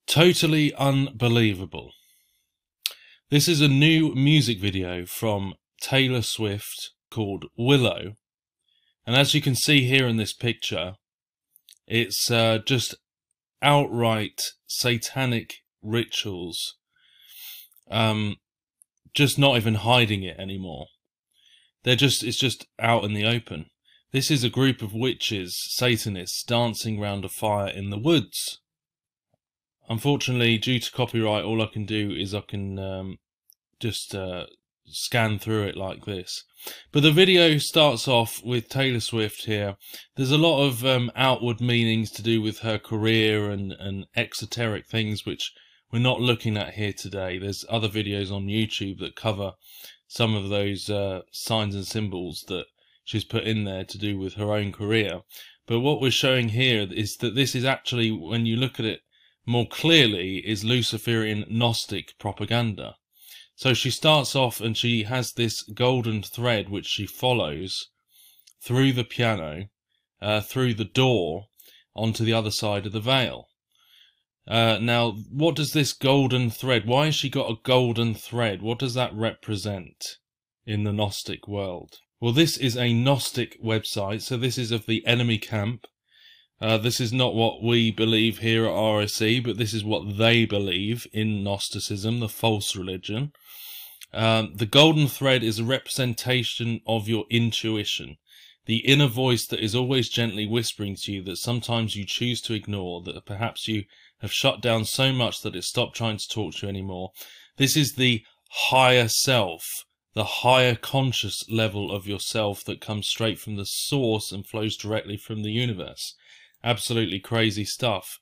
Totally unbelievable. This is a new music video from Taylor Swift called Willow. And as you can see here in this picture, it's just outright satanic rituals. Just not even hiding it anymore. It's just out in the open. This is a group of witches, Satanists, dancing round a fire in the woods. Unfortunately, due to copyright, all I can do is I can just scan through it like this. But the video starts off with Taylor Swift here. There's a lot of outward meanings to do with her career and exoteric things, which we're not looking at here today. There's other videos on YouTube that cover some of those signs and symbols that she's put in there to do with her own career. But what we're showing here is that this is actually, when you look at it more clearly, is Luciferian Gnostic propaganda. So she starts off and she has this golden thread which she follows through the piano, through the door, onto the other side of the veil. Now, what does this golden thread, why has she got a golden thread? What does that represent in the Gnostic world? Well, this is a Gnostic website, so this is of the enemy camp. This is not what we believe here at RSE, but this is what they believe in Gnosticism, the false religion. The golden thread is a representation of your intuition, the inner voice that is always gently whispering to you that sometimes you choose to ignore, that perhaps you have shut down so much that it stopped trying to talk to you anymore. This is the higher self, the higher conscious level of yourself that comes straight from the source and flows directly from the universe. Absolutely crazy stuff.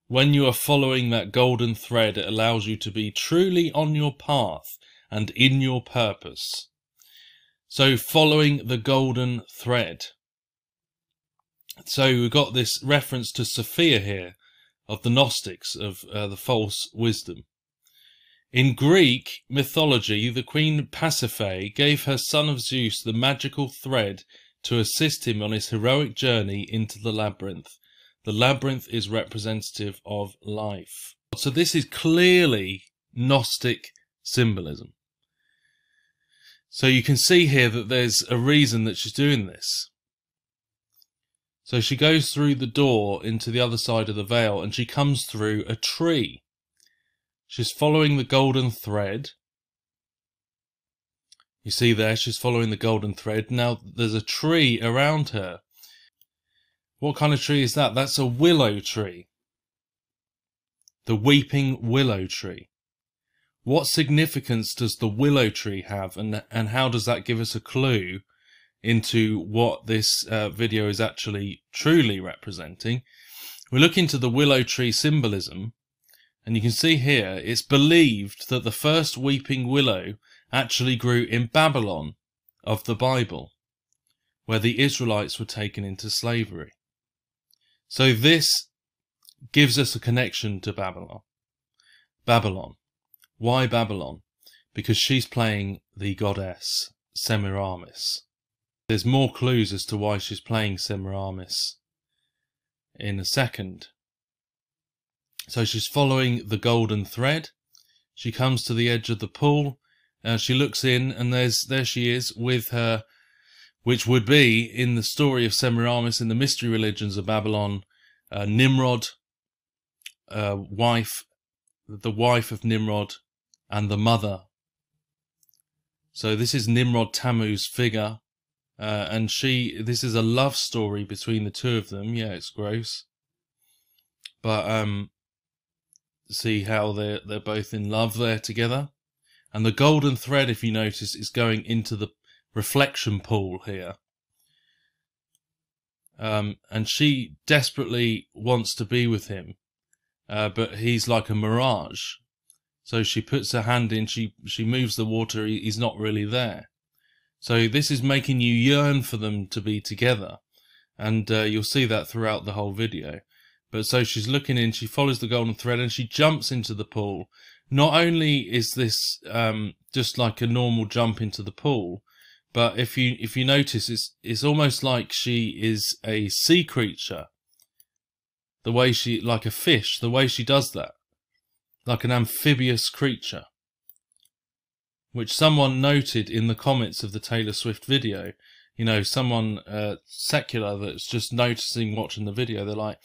When you are following that golden thread, it allows you to be truly on your path and in your purpose. So following the golden thread. So we've got this reference to Sophia here, of the Gnostics, of the false wisdom. In Greek mythology, the queen Pasiphae gave her son of Zeus the magical thread to assist him on his heroic journey into the labyrinth. The labyrinth is representative of life. So this is clearly Gnostic symbolism. So you can see here that there's a reason that she's doing this. So she goes through the door into the other side of the veil and she comes through a tree. She's following the golden thread. You see there, she's following the golden thread. Now there's a tree around her. What kind of tree is that? That's a willow tree. The weeping willow tree. What significance does the willow tree have, and how does that give us a clue into what this video is actually truly representing? We look into the willow tree symbolism, and you can see here it's believed that the first weeping willow actually grew in Babylon of the Bible, where the Israelites were taken into slavery. So this gives us a connection to Babylon. Babylon. Why Babylon? Because she's playing the goddess Semiramis. There's more clues as to why she's playing Semiramis in a second. So she's following the golden thread. She comes to the edge of the pool. She looks in, and there she is with her, which would be in the story of Semiramis in the mystery religions of Babylon, Nimrod, the wife of Nimrod, and the mother. So this is Nimrod Tammuz's figure, and this is a love story between the two of them. Yeah, it's gross, but see how they're both in love there together. And the golden thread, if you notice, is going into the reflection pool here. And she desperately wants to be with him, but he's like a mirage. So she puts her hand in, she moves the water, he's not really there. So this is making you yearn for them to be together, and you'll see that throughout the whole video. But so she's looking in, she follows the golden thread, and she jumps into the pool. Not only is this just like a normal jump into the pool, but if you notice, it's almost like she is a sea creature. The way she, like a fish, the way she does that. like an amphibious creature, which someone noted in the comments of the Taylor Swift video. You know, someone secular that's just noticing watching the video, they're like,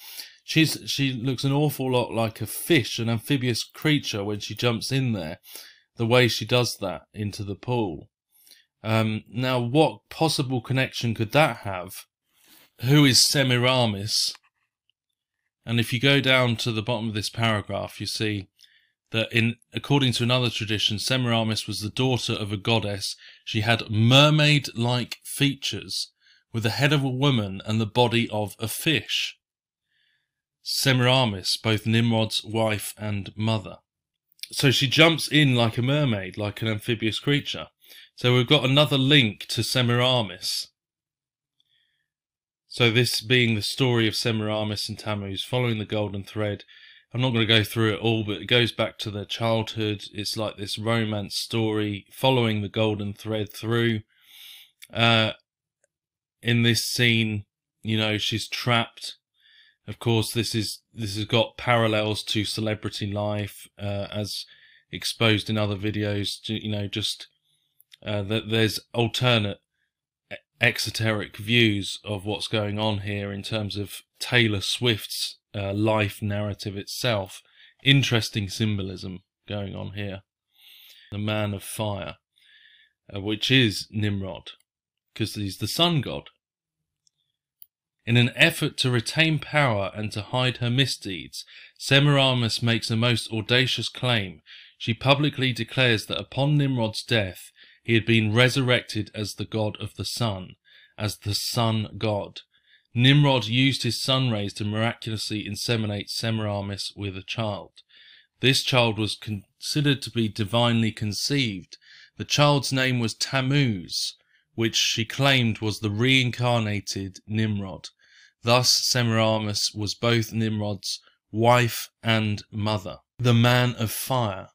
she looks an awful lot like a fish, an amphibious creature, when she jumps in there, the way she does that into the pool. Now, what possible connection could that have? Who is Semiramis? And if you go down to the bottom of this paragraph, you see that according to another tradition, Semiramis was the daughter of a goddess. She had mermaid-like features, with the head of a woman and the body of a fish. Semiramis, both Nimrod's wife and mother. So she jumps in like a mermaid, like an amphibious creature. So we've got another link to Semiramis. So this being the story of Semiramis and Tammuz, following the golden thread. I'm not going to go through it all, but it goes back to their childhood. It's like this romance story following the golden thread through. In this scene, you know, she's trapped. Of course, this has got parallels to celebrity life, as exposed in other videos. You know, just that there's alternate exoteric views of what's going on here in terms of Taylor Swift's life narrative itself. Interesting symbolism going on here. The man of fire, which is Nimrod, because he's the sun god. In an effort to retain power and to hide her misdeeds, Semiramis makes a most audacious claim. She publicly declares that upon Nimrod's death, he had been resurrected as the god of the sun, as the sun god. Nimrod used his sun rays to miraculously inseminate Semiramis with a child. This child was considered to be divinely conceived. The child's name was Tammuz, which she claimed was the reincarnated Nimrod. Thus Semiramis was both Nimrod's wife and mother. The man of fire.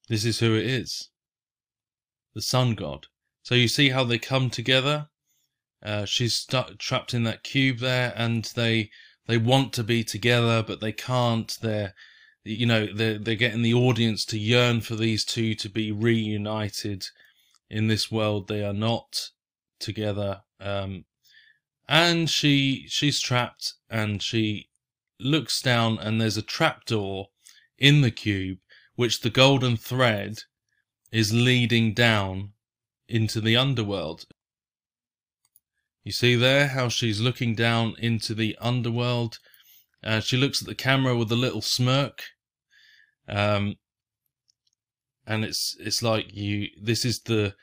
This is who it is. The sun god. So you see how they come together. She's trapped in that cube there, and they want to be together, but they can't. They're getting the audience to yearn for these two to be reunited. In this world, they are not together. And she's trapped, and she looks down, and there's a trapdoor in the cube, which the golden thread is leading down into the underworld. You see there how she's looking down into the underworld. She looks at the camera with a little smirk, and it's like this is the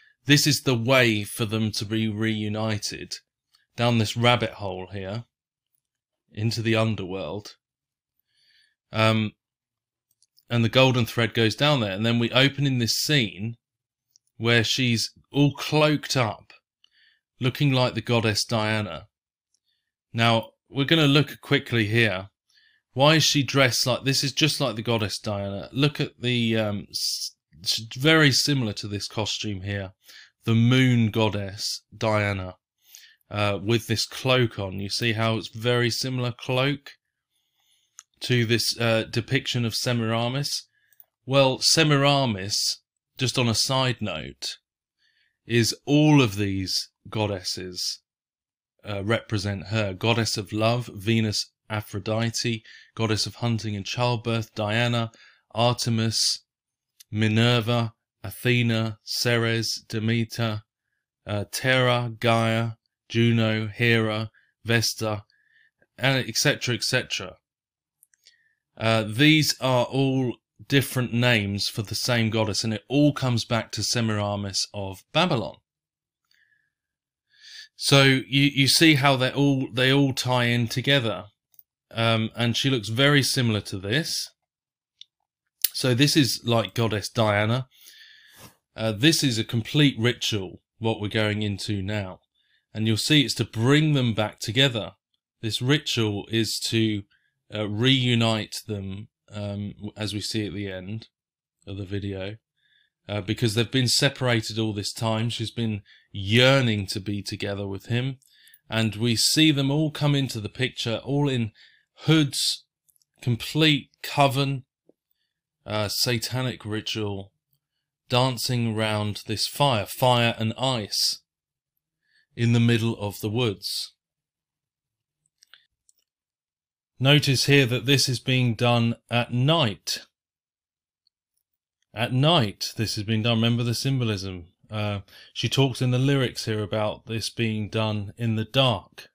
way for them to be reunited, down this rabbit hole here into the underworld. And the golden thread goes down there, and then we open in this scene where she's all cloaked up, looking like the goddess Diana. Now, we're going to look quickly here. Why is she dressed like this? Is just like the goddess Diana. Look at the, very similar to this costume here. The moon goddess Diana, with this cloak on. You see how it's very similar cloak to this depiction of Semiramis? Well, Semiramis, just on a side note, is all of these goddesses represent her. Goddess of love, Venus, Aphrodite. Goddess of hunting and childbirth, Diana. Artemis, Minerva, Athena, Ceres, Demeter, Terra, Gaia, Juno, Hera, Vesta, and etc., etc. These are all different names for the same goddess, and it all comes back to Semiramis of Babylon. So you see how they all tie in together, and she looks very similar to this. So this is like goddess Diana. This is a complete ritual, what we're going into now, and you'll see it's to bring them back together. This ritual is to reunite them, as we see at the end of the video, because they've been separated all this time. She's been yearning to be together with him, and we see them all come into the picture, all in hoods, complete coven, satanic ritual, dancing around this fire and ice, in the middle of the woods. Notice here that this is being done at night. At night this is being done. Remember the symbolism. She talks in the lyrics here about this being done in the dark.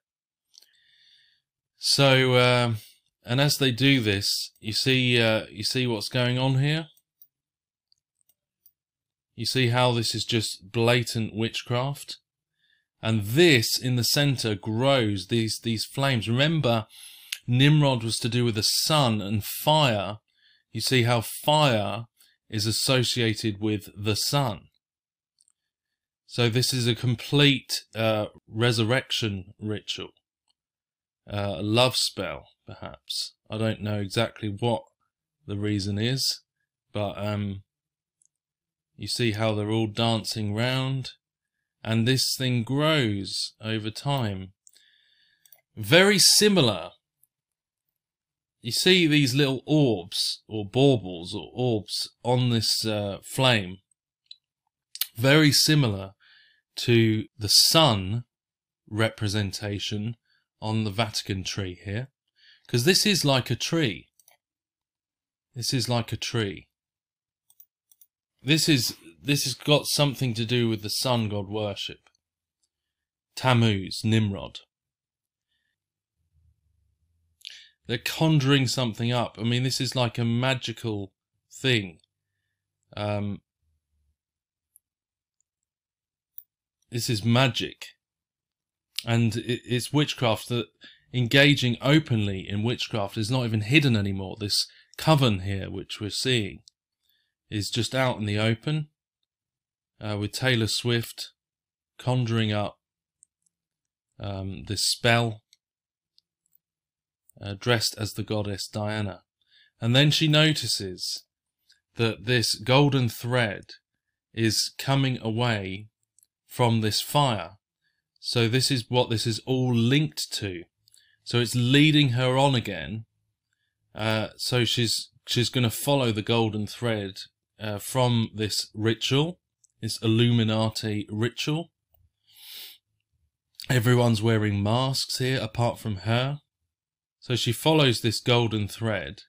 So, and as they do this, you see what's going on here? You see how this is just blatant witchcraft? And this, in the centre, grows these flames. Remember, Nimrod was to do with the sun and fire. You see how fire is associated with the sun. So this is a complete resurrection ritual. A love spell, perhaps. I don't know exactly what the reason is, but you see how they're all dancing round. And this thing grows over time. Very similar. You see these little orbs, or baubles, or orbs on this flame. Very similar to the sun representation on the Vatican tree here. Because this is like a tree. This is like a tree. This has got something to do with the sun god worship. Tammuz, Nimrod. They're conjuring something up. I mean, this is like a magical thing. This is magic. And it's witchcraft. That engaging openly in witchcraft is not even hidden anymore. This coven here, which we're seeing, is just out in the open, with Taylor Swift conjuring up this spell, dressed as the goddess Diana. And then she notices that this golden thread is coming away from this fire. So this is what this is all linked to. So it's leading her on again. So she's going to follow the golden thread from this ritual, this Illuminati ritual. Everyone's wearing masks here apart from her. So she follows this golden thread,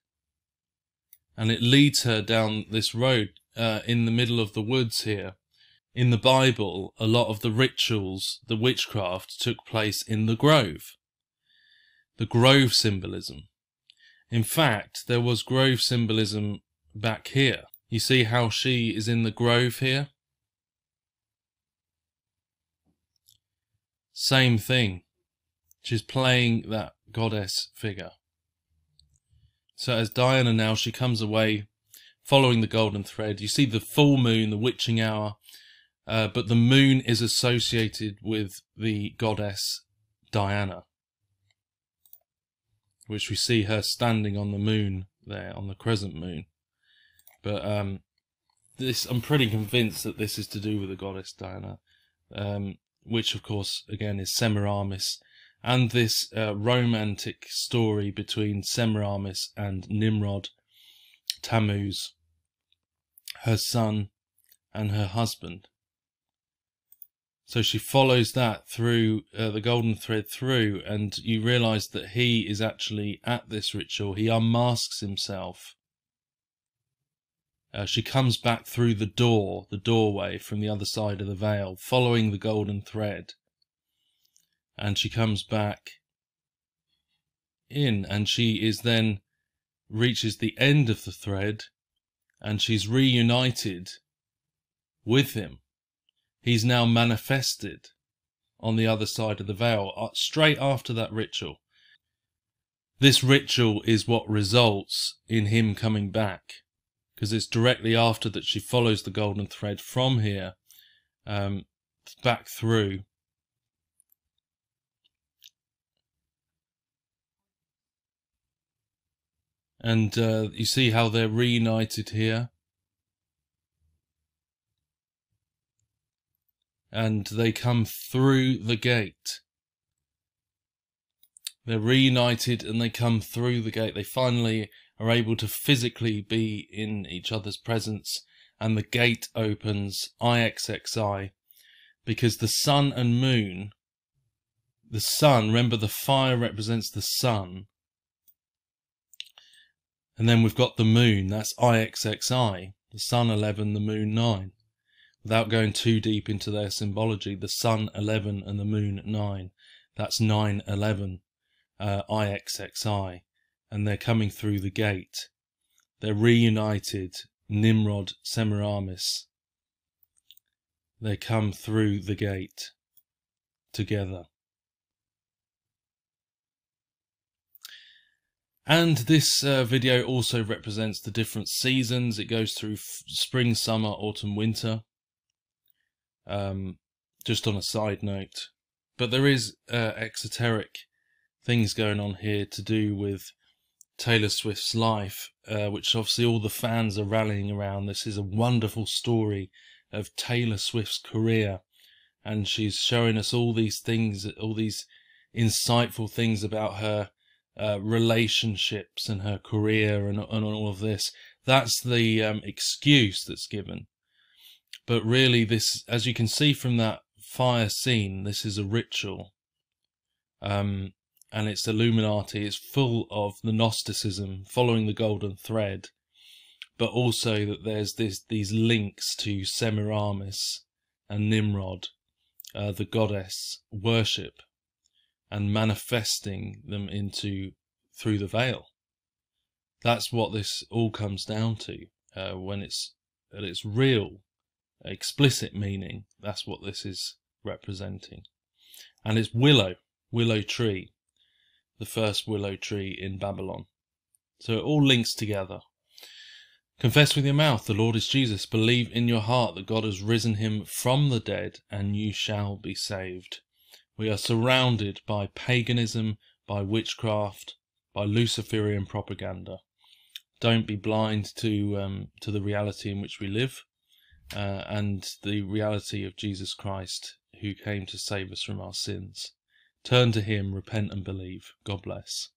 and it leads her down this road in the middle of the woods here. In the Bible, a lot of the rituals, the witchcraft, took place in the grove. The grove symbolism. In fact, there was grove symbolism back here. You see how she is in the grove here? Same thing. She's playing that goddess figure. So as Diana now, she comes away following the golden thread. You see the full moon, the witching hour, but the moon is associated with the goddess Diana, which we see her standing on the moon there, on the crescent moon. But this, I'm pretty convinced that this is to do with the goddess Diana, which of course again is Semiramis, and this romantic story between Semiramis and Nimrod, Tammuz, her son and her husband. So she follows that through, the golden thread through, and you realise that he is actually at this ritual. He unmasks himself. She comes back through the doorway from the other side of the veil, following the golden thread. And she comes back in, and she is then reaches the end of the thread, and she's reunited with him. He's now manifested on the other side of the veil, straight after that ritual. This ritual is what results in him coming back, because it's directly after that she follows the golden thread from here back through. And you see how they're reunited here. And they come through the gate. They're reunited and they come through the gate. They finally are able to physically be in each other's presence, and the gate opens, IXXI, because the sun and moon, the sun, remember the fire represents the sun, and then we've got the moon, that's IXXI, the sun 11, the moon 9. Without going too deep into their symbology, the sun 11 and the moon 9, that's 911, IXXI, and they're coming through the gate. They're reunited, Nimrod, Semiramis. They come through the gate together. And this video also represents the different seasons. It goes through spring, summer, autumn, winter. Just on a side note. But there is exoteric things going on here to do with Taylor Swift's life, which obviously all the fans are rallying around. This is a wonderful story of Taylor Swift's career, and she's showing us all these things, all these insightful things about her relationships and her career and all of this. That's the excuse that's given. But really, this, as you can see from that fire scene, this is a ritual. And it's Illuminati. It's full of the Gnosticism, following the golden thread, but also that there's these links to Semiramis and Nimrod, the goddess worship, and manifesting them through the veil. That's what this all comes down to. When it's at its real, explicit meaning, that's what this is representing. And it's willow tree, the first willow tree in Babylon. So it all links together. Confess with your mouth the Lord is Jesus. Believe in your heart that God has risen him from the dead, and you shall be saved. We are surrounded by paganism, by witchcraft, by Luciferian propaganda. Don't be blind to the reality in which we live, and the reality of Jesus Christ, who came to save us from our sins. Turn to him, repent and believe. God bless.